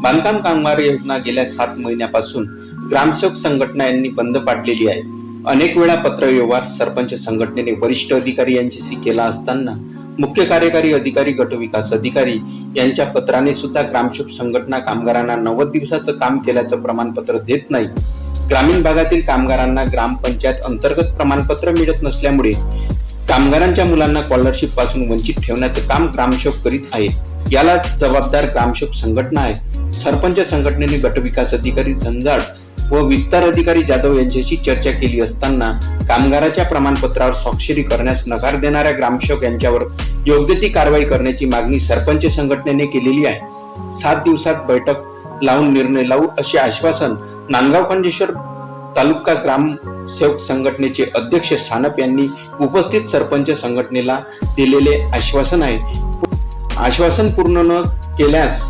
बांधकाम कामगार योजना गेल्या 7 महिन्यापासून ग्रामसेवक संघटना यांनी बंद पाडलेली आहे. अनेक वेळा पत्रव्यवहार सरपंच संघटनेने वरिष्ठ अधिकारी यांच्याशी केला असताना मुख्य कार्यकारी अधिकारी, गटविकास अधिकारी यांच्या पत्राने सुद्धा ग्रामसेवक संघटना कामगारांना 90 दिवसाचं काम केल्याचं प्रमाणपत्र देत नाही. ग्रामीण भागातील कामगारांना ग्रामपंचायत अंतर्गत प्रमाणपत्र मिळत नसल्यामुळे कामगारांच्या मुलांना स्कॉलरशिप पासून वंचित ठेवण्याचं काम ग्रामसेवक करीत आहे. याला जबाबदार ग्रामसेवक संघटना आहे. सरपंच संघटनेने गटविकास अधिकारी झंजाड व विस्तार अधिकारी जाधव यांच्याशी चर्चा केली असताना कामगाराच्या प्रमाणपत्रावर स्वाक्षरी करण्यास नकार देणाऱ्या ग्रामसेवक यांच्यावर योग्य ती कारवाई करण्याची मागणी सरपंच संघटनेने केलेली आहे. 7 दिवसात बैठक लावून निर्णय लावू असे आश्वासन नांदगाव खंडेश्वर तालुका ग्रामसेवक संघटनेचे अध्यक्ष सानप यांनी उपस्थित सरपंच संघटनेला दिलेले आश्वासन आहे. आश्वासन पूर्ण न केल्यास